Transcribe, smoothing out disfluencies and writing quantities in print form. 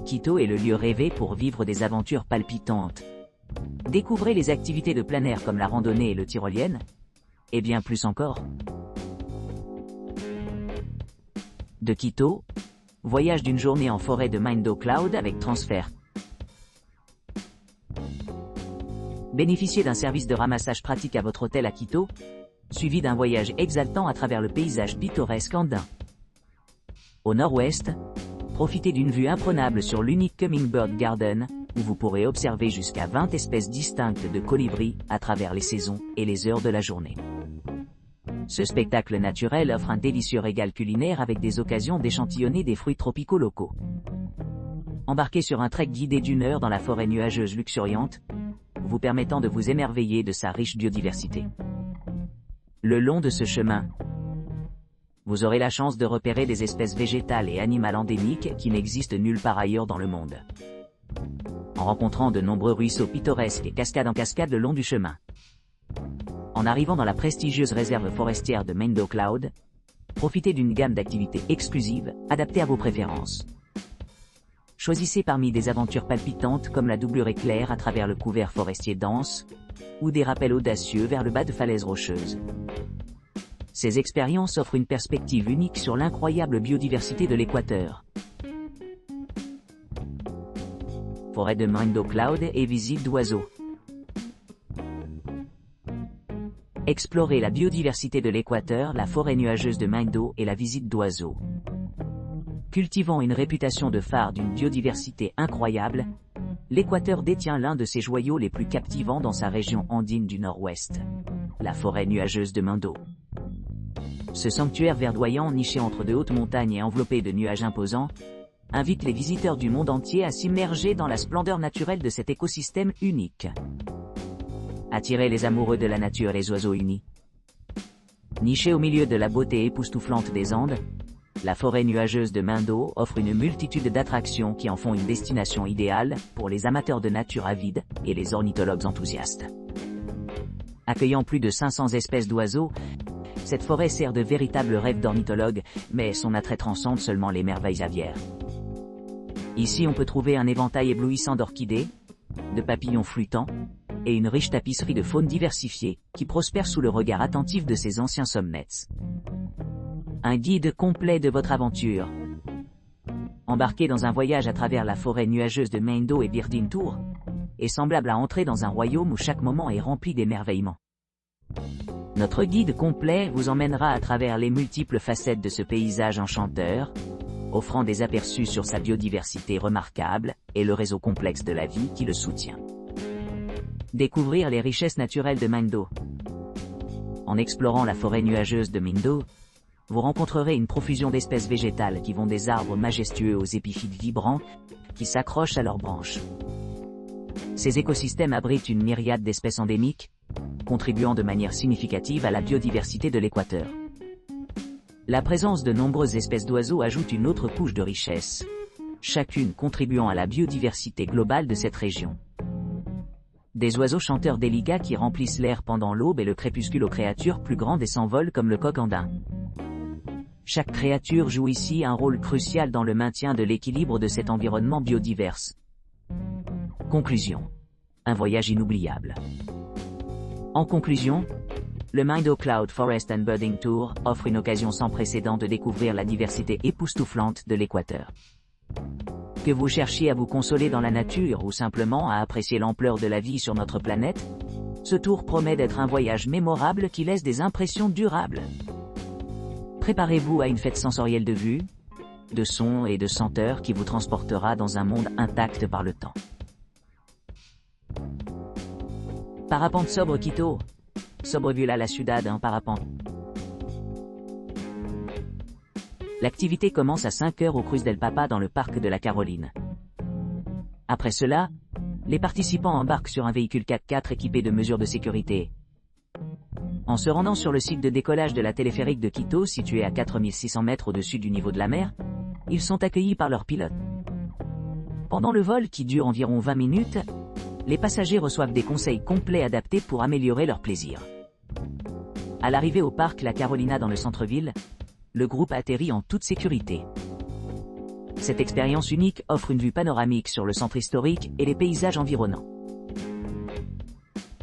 Quito est le lieu rêvé pour vivre des aventures palpitantes. Découvrez les activités de plein air comme la randonnée et le tyrolienne, et bien plus encore. De Quito, voyage d'une journée en forêt de Mindo Cloud avec transfert. Bénéficiez d'un service de ramassage pratique à votre hôtel à Quito, suivi d'un voyage exaltant à travers le paysage pittoresque andin. Au nord-ouest, profitez d'une vue imprenable sur l'unique Hummingbird Garden, où vous pourrez observer jusqu'à 20 espèces distinctes de colibris à travers les saisons et les heures de la journée. Ce spectacle naturel offre un délicieux régal culinaire avec des occasions d'échantillonner des fruits tropicaux locaux. Embarquez sur un trek guidé d'1 heure dans la forêt nuageuse luxuriante, vous permettant de vous émerveiller de sa riche biodiversité. Le long de ce chemin, vous aurez la chance de repérer des espèces végétales et animales endémiques qui n'existent nulle part ailleurs dans le monde. En rencontrant de nombreux ruisseaux pittoresques et cascades en cascade le long du chemin. En arrivant dans la prestigieuse réserve forestière de Mindo Cloud, profitez d'une gamme d'activités exclusives, adaptées à vos préférences. Choisissez parmi des aventures palpitantes comme la doublure éclair à travers le couvert forestier dense, ou des rappels audacieux vers le bas de falaises rocheuses. Ces expériences offrent une perspective unique sur l'incroyable biodiversité de l'Équateur. Forêt de Mindo Cloud et visite d'oiseaux. Explorez la biodiversité de l'Équateur, la forêt nuageuse de Mindo et la visite d'oiseaux. Cultivant une réputation de phare d'une biodiversité incroyable, l'Équateur détient l'un de ses joyaux les plus captivants dans sa région andine du nord-ouest, la forêt nuageuse de Mindo. Ce sanctuaire verdoyant niché entre de hautes montagnes et enveloppé de nuages imposants, invite les visiteurs du monde entier à s'immerger dans la splendeur naturelle de cet écosystème unique. Attirez les amoureux de la nature et les oiseaux unis. Nichée au milieu de la beauté époustouflante des Andes, la forêt nuageuse de Mindo offre une multitude d'attractions qui en font une destination idéale pour les amateurs de nature avides et les ornithologues enthousiastes. Accueillant plus de 500 espèces d'oiseaux, cette forêt sert de véritable rêve d'ornithologue, mais son attrait transcende seulement les merveilles aviaires. Ici on peut trouver un éventail éblouissant d'orchidées, de papillons flûtants, et une riche tapisserie de faune diversifiée, qui prospère sous le regard attentif de ses anciens somnets. Un guide complet de votre aventure. Embarqué dans un voyage à travers la forêt nuageuse de Mindo et Birding Tour, est semblable à entrer dans un royaume où chaque moment est rempli d'émerveillement. Notre guide complet vous emmènera à travers les multiples facettes de ce paysage enchanteur, offrant des aperçus sur sa biodiversité remarquable et le réseau complexe de la vie qui le soutient. Découvrir les richesses naturelles de Mindo. En explorant la forêt nuageuse de Mindo, vous rencontrerez une profusion d'espèces végétales qui vont des arbres majestueux aux épiphytes vibrants qui s'accrochent à leurs branches. Ces écosystèmes abritent une myriade d'espèces endémiques, contribuant de manière significative à la biodiversité de l'Équateur. La présence de nombreuses espèces d'oiseaux ajoute une autre couche de richesse, chacune contribuant à la biodiversité globale de cette région. Des oiseaux chanteurs délicats qui remplissent l'air pendant l'aube et le crépuscule aux créatures plus grandes et s'envolent comme le coq andin. Chaque créature joue ici un rôle crucial dans le maintien de l'équilibre de cet environnement biodivers. Conclusion. Un voyage inoubliable. En conclusion, le Mindo Cloud Forest and Birding Tour offre une occasion sans précédent de découvrir la diversité époustouflante de l'Équateur. Que vous cherchiez à vous consoler dans la nature ou simplement à apprécier l'ampleur de la vie sur notre planète, ce tour promet d'être un voyage mémorable qui laisse des impressions durables. Préparez-vous à une fête sensorielle de vue, de sons et de senteurs qui vous transportera dans un monde intact par le temps. Parapente sobre Quito. Sobreview la ciudad en parapente. L'activité commence à 5 heures au Cruz del Papa dans le parc de la Caroline. Après cela, les participants embarquent sur un véhicule 4x4 équipé de mesures de sécurité. En se rendant sur le site de décollage de la téléphérique de Quito, situé à 4600 mètres au-dessus du niveau de la mer, ils sont accueillis par leur pilote. Pendant le vol, qui dure environ 20 minutes, les passagers reçoivent des conseils complets adaptés pour améliorer leur plaisir. À l'arrivée au parc La Carolina dans le centre-ville, le groupe atterrit en toute sécurité. Cette expérience unique offre une vue panoramique sur le centre historique et les paysages environnants.